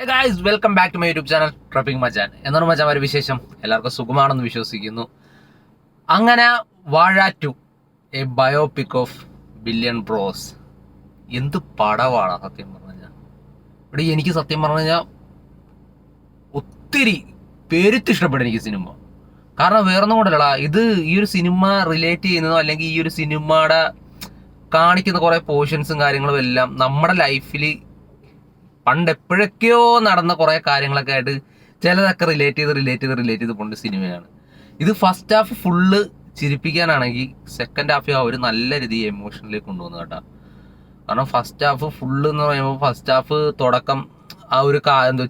Guys welcome back to my YouTube channel tripping Machan. എന്നാണ് മച്ചാൻ ഒരു വിശേഷം? എല്ലാവർക്കും സുഖമാണെന്ന് വിശ്വസിക്കുന്നു. അങ്ങനെ Vaazha 2 a biopic of billion bros. എന്ത് പടവാണ് സത്യം പറഞ്ഞു കഴിഞ്ഞാൽ. ഇവിടെ എനിക്ക് സത്യം പറഞ്ഞു കഴിഞ്ഞാൽ ഒത്തിരി പേരുത്ത് ഇഷ്ടപ്പെട്ടു എനിക്ക് സിനിമ. കാരണം വേറൊന്നും കൊണ്ടല്ലടാ, ഇത് ഈ ഒരു സിനിമ റിലേറ്റ് ചെയ്യുന്നതോ അല്ലെങ്കിൽ ഈ ഒരു സിനിമയുടെ കാണിക്കുന്ന കുറേ പോർഷൻസും കാര്യങ്ങളും എല്ലാം നമ്മുടെ ലൈഫിൽ പണ്ട് എപ്പോഴൊക്കെയോ നടന്ന കുറേ കാര്യങ്ങളൊക്കെ ആയിട്ട് ചിലതൊക്കെ റിലേറ്റ് ചെയ്ത് പോണ്ട സിനിമയാണ് ഇത്. ഫസ്റ്റ് ഹാഫ് ഫുള്ള് ചിരിപ്പിക്കാനാണെങ്കിൽ സെക്കൻഡ് ഹാഫ് അവർ നല്ല രീതിയിൽ എമോഷണലി കൊണ്ടുവന്നു കേട്ടോ. കാരണം ഫസ്റ്റ് ഹാഫ് ഫുള്ള് എന്ന് പറയുമ്പോൾ ഫസ്റ്റ് ഹാഫ് തുടക്കം ആ ഒരു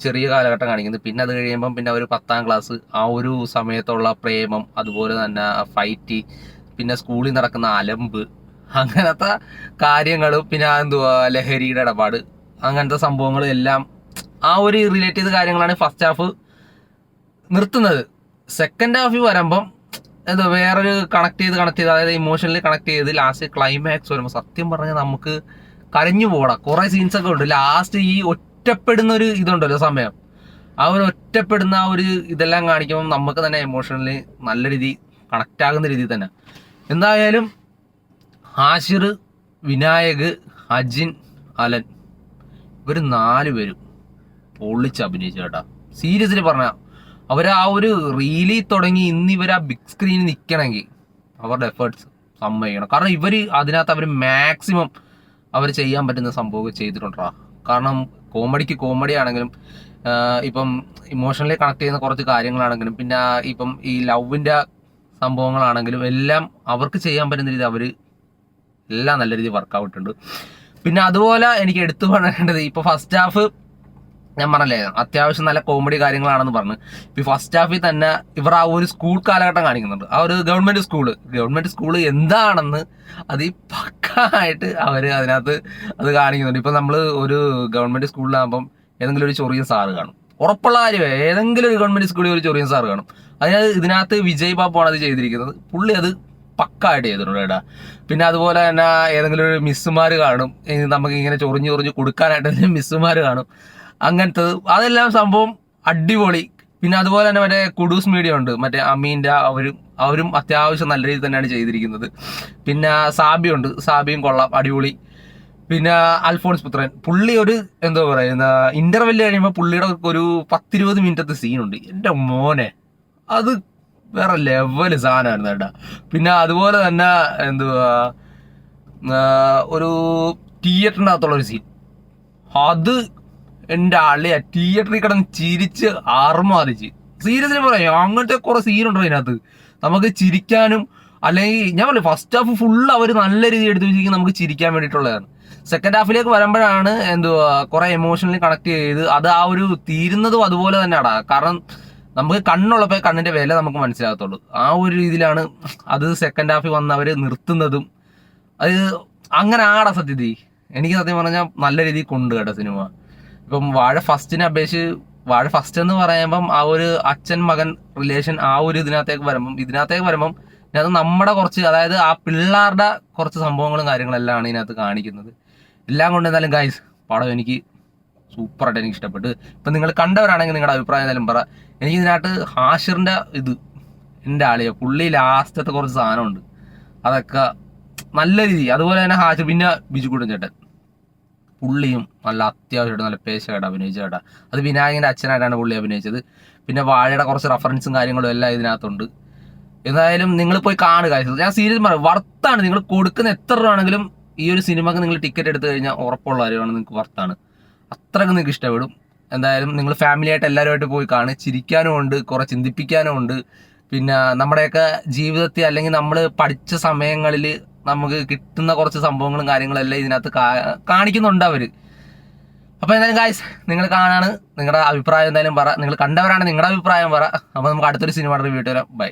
ചെറിയ കാലഘട്ടം കാണിക്കുന്നത്. പിന്നെ അത് കഴിയുമ്പം പിന്നെ ഒരു 10ാം ക്ലാസ് ആ ഒരു സമയത്തുള്ള പ്രേമം, അതുപോലെ തന്നെ ഫൈറ്റ്, പിന്നെ സ്കൂളിൽ നടക്കുന്ന അലമ്പ്, അങ്ങനത്തെ കാര്യങ്ങളും, പിന്നെ ലഹരിയുടെ ഇടപാട്, അങ്ങനത്തെ സംഭവങ്ങളും എല്ലാം ആ ഒരു റിലേറ്റ് ചെയ്ത കാര്യങ്ങളാണ് ഫസ്റ്റ് ഹാഫ് നിർത്തുന്നത്. സെക്കൻഡ് ഹാഫിൽ വരുമ്പം വേറൊരു കണക്ട് ചെയ്ത് അതായത് ഇമോഷണലി കണക്ട് ചെയ്ത് ലാസ്റ്റ് ക്ലൈമാക്സ് വരുമ്പോൾ സത്യം പറഞ്ഞാൽ നമുക്ക് കരഞ്ഞു പോകണം. കുറേ സീൻസൊക്കെ ഉണ്ട്. ലാസ്റ്റ് ഈ ഒറ്റപ്പെടുന്ന ഒരു ഇതുണ്ടല്ലോ സമയം, ആ ഒരു ഒറ്റപ്പെടുന്ന ആ ഒരു ഇതെല്ലാം കാണിക്കുമ്പോൾ നമുക്ക് തന്നെ ഇമോഷണലി നല്ല രീതിയിൽ കണക്റ്റ് ആകുന്ന രീതിയിൽ തന്നെ. എന്തായാലും ആഷിർ, വിനായക്, അജിൻ, അലൻ, ഇവർ 4 പേരും പൊള്ളിച്ച് അഭിനയിച്ചു കേട്ടാ. സീരിയസ്ലി പറഞ്ഞ അവർ ആ ഒരു റീലിൽ തുടങ്ങി ഇവർ ആ ബിഗ് സ്ക്രീനിൽ നിൽക്കണമെങ്കിൽ അവരുടെ എഫേർട്സ് സമ്മതിക്കണം. കാരണം ഇവർ അതിനകത്ത് അവർ മാക്സിമം അവർ ചെയ്യാൻ പറ്റുന്ന സംഭവം ചെയ്തിട്ടുണ്ടാ. കാരണം കോമഡി ആണെങ്കിലും ഇപ്പം ഇമോഷണലി കണക്ട് ചെയ്യുന്ന കുറച്ച് കാര്യങ്ങളാണെങ്കിലും, പിന്നെ ഇപ്പം ഈ ലവിൻ്റെ സംഭവങ്ങളാണെങ്കിലും എല്ലാം അവർക്ക് ചെയ്യാൻ പറ്റുന്ന രീതി അവർ എല്ലാം നല്ല രീതിയിൽ വർക്കൗട്ട് ഉണ്ട്. പിന്നെ അതുപോലെ എനിക്ക് എടുത്തു പറയേണ്ടത്, ഇപ്പോൾ ഫസ്റ്റ് ഹാഫ് ഞാൻ പറഞ്ഞല്ലേ അത്യാവശ്യം നല്ല കോമഡി കാര്യങ്ങളാണെന്ന് പറഞ്ഞു. ഇപ്പോൾ ഫസ്റ്റ് ഹാഫിൽ തന്നെ ഇവർ ആ ഒരു സ്കൂൾ കാലഘട്ടം കാണിക്കുന്നുണ്ട്. ആ ഒരു ഗവൺമെൻറ് സ്കൂള് എന്താണെന്ന് അത് ഈ പക്കായിട്ട് അവർ അതിനകത്ത് അത് കാണിക്കുന്നുണ്ട്. ഇപ്പം നമ്മൾ ഒരു ഗവൺമെൻറ് സ്കൂളിലാകുമ്പം ഏതെങ്കിലും ഒരു ചൊറിയൻ സാറ് കാണും, ഉറപ്പുള്ള കാര്യമേ, ഏതെങ്കിലും ഒരു ഗവൺമെൻറ് സ്കൂളിൽ ഒരു ചൊറിയൻ സാറ് കാണും. ഇതിനകത്ത് വിജയ് ബാബു ആണ് അത് ചെയ്തിരിക്കുന്നത്. പുള്ളി അത് പക്കായിട്ട് ചെയ്തിട്ടുണ്ട് കേട്ടാ. പിന്നെ അതുപോലെ തന്നെ ഏതെങ്കിലും ഒരു മിസ്സുമാർ കാണും, നമുക്ക് ഇങ്ങനെ ചൊറിഞ്ഞ് കൊടുക്കാനായിട്ട് മിസ്സുമാർ കാണും. അങ്ങനത്തെ അതെല്ലാം സംഭവം അടിപൊളി. പിന്നെ അതുപോലെ തന്നെ മറ്റേ കുഡൂസ് മീഡിയ ഉണ്ട്, മറ്റേ അമീൻ്റെ, അവരും അത്യാവശ്യം നല്ല രീതിയിൽ തന്നെയാണ് ചെയ്തിരിക്കുന്നത്. പിന്നെ സാബിയും കൊള്ളാം, അടിപൊളി. പിന്നെ അൽഫോൺസ് പുത്രൻ, പുള്ളി ഒരു എന്താ പറയുന്ന ഇന്റർവെല്ല് കഴിയുമ്പോൾ പുള്ളിയുടെ ഒരു 10-20 മിനിറ്റത്തെ സീനുണ്ട്. എൻ്റെ മോനെ, അത് വേറെ ലെവല് സാധനമായിരുന്നു കേട്ടോ. പിന്നെ അതുപോലെ തന്നെ ഒരു തിയേറ്ററിൻ്റെ അകത്തുള്ളൊരു സീൻ, അത് എൻ്റെ ആളിയാ തിയേറ്ററിൽ കിടന്ന് ചിരിച്ച് ആർമാദിച്ച്. സീരിയസ്ലി പറയാം, അങ്ങനത്തെ കുറെ സീനുണ്ടോ അതിനകത്ത് നമുക്ക് ചിരിക്കാനും. അല്ലെങ്കിൽ ഞാൻ പറഞ്ഞു ഫസ്റ്റ് ഹാഫ് ഫുള്ള് അവർ നല്ല രീതിയിൽ എടുത്തു വെച്ചിരിക്കുന്നത് നമുക്ക് ചിരിക്കാൻ വേണ്ടിയിട്ടുള്ളതാണ്. സെക്കൻഡ് ഹാഫിലേക്ക് വരുമ്പോഴാണ് കുറെ എമോഷണലി കണക്ട് ചെയ്ത് അത് ആ ഒരു തീരുന്നതും അതുപോലെ തന്നെയാടാ. കാരണം നമുക്ക് കണ്ണുള്ളപ്പോൾ കണ്ണിന്റെ വില നമുക്ക് മനസ്സിലാകത്തുള്ളൂ. ആ ഒരു രീതിയിലാണ് അത് സെക്കൻഡ് ഹാഫിൽ വന്ന് അവർ നിർത്തുന്നതും. അത് അങ്ങനെ ആടാ സത്യത്തിൽ. എനിക്ക് സത്യം പറഞ്ഞാൽ നല്ല രീതിയിൽ കൊണ്ട് കേട്ടോ സിനിമ. ഇപ്പം വാഴ ഫസ്റ്റിനെ അപേക്ഷിച്ച് വാഴ ഫസ്റ്റ് എന്ന് പറയുമ്പം ആ ഒരു അച്ഛൻ മകൻ റിലേഷൻ ആ ഒരു ഇതിനകത്തേക്ക് വരുമ്പം ഇതിനകത്ത് നമ്മുടെ കുറച്ച്, അതായത് ആ പിള്ളേരുടെ കുറച്ച് സംഭവങ്ങളും കാര്യങ്ങളെല്ലാം ആണ് ഇതിനകത്ത് കാണിക്കുന്നത്. എല്ലാം കൊണ്ട് എന്തായാലും ഗൈസ് പടം എനിക്ക് സൂപ്പറായിട്ട് എനിക്ക് ഇഷ്ടപ്പെട്ടു. ഇപ്പം നിങ്ങൾ കണ്ടവരാണെങ്കിൽ നിങ്ങളുടെ അഭിപ്രായം എന്തായാലും പറ. എനിക്ക് ഇതിനകത്ത് ഹാഷിറിൻ്റെ എൻ്റെ ആളിയ പുള്ളി ലാസ്റ്റത്തെ കുറച്ച് സാധനമുണ്ട്, അതൊക്കെ നല്ല രീതി. അതുപോലെ തന്നെ ഹാഷിർ, പിന്നെ ബിജുക്കുട്ടൻ ചേട്ടൻ, പുള്ളിയും നല്ല അത്യാവശ്യമായിട്ട് നല്ല പേശയായിട്ട് അഭിനയിച്ച ചേട്ടാ. അത് വിനായകൻ്റെ അച്ഛനായിട്ടാണ് പുള്ളി അഭിനയിച്ചത്. പിന്നെ വാഴയുടെ കുറച്ച് റെഫറൻസും കാര്യങ്ങളും എല്ലാം ഇതിനകത്തുണ്ട്. എന്തായാലും നിങ്ങൾ പോയി കാണുക. ഞാൻ സീരിയസ് പറയാം, വർത്താണ്. നിങ്ങൾ കൊടുക്കുന്ന എത്ര രൂപ ആണെങ്കിലും ഈ ഒരു സിനിമക്ക് നിങ്ങൾ ടിക്കറ്റ് എടുത്തു കഴിഞ്ഞാൽ ഉറപ്പുള്ള കാര്യമാണ്, നിങ്ങൾക്ക് വർത്താണ്. അത്രയ്ക്ക് നിങ്ങൾക്ക് ഇഷ്ടപ്പെടും. എന്തായാലും നിങ്ങൾ ഫാമിലി ആയിട്ട് എല്ലാവരുമായിട്ട് പോയി കാണുക. ചിരിക്കാനും ഉണ്ട്, കുറെ ചിന്തിപ്പിക്കാനും ഉണ്ട്. പിന്നെ നമ്മുടെയൊക്കെ ജീവിതത്തിൽ അല്ലെങ്കിൽ നമ്മൾ പഠിച്ച സമയങ്ങളിൽ നമുക്ക് കിട്ടുന്ന കുറച്ച് സംഭവങ്ങളും കാര്യങ്ങളെല്ലാം ഇതിനകത്ത് കാണിക്കുന്നുണ്ട് അവർ. അപ്പോൾ എന്തായാലും ഗായ്സ് നിങ്ങൾ കാണാണ്, നിങ്ങളുടെ അഭിപ്രായം എന്തായാലും പറ. നിങ്ങൾ കണ്ടവരാണ് നിങ്ങളുടെ അഭിപ്രായം പറ. അപ്പോൾ നമുക്ക് അടുത്തൊരു സിനിമയുടെ റിവ്യൂ വരാം. ബൈ.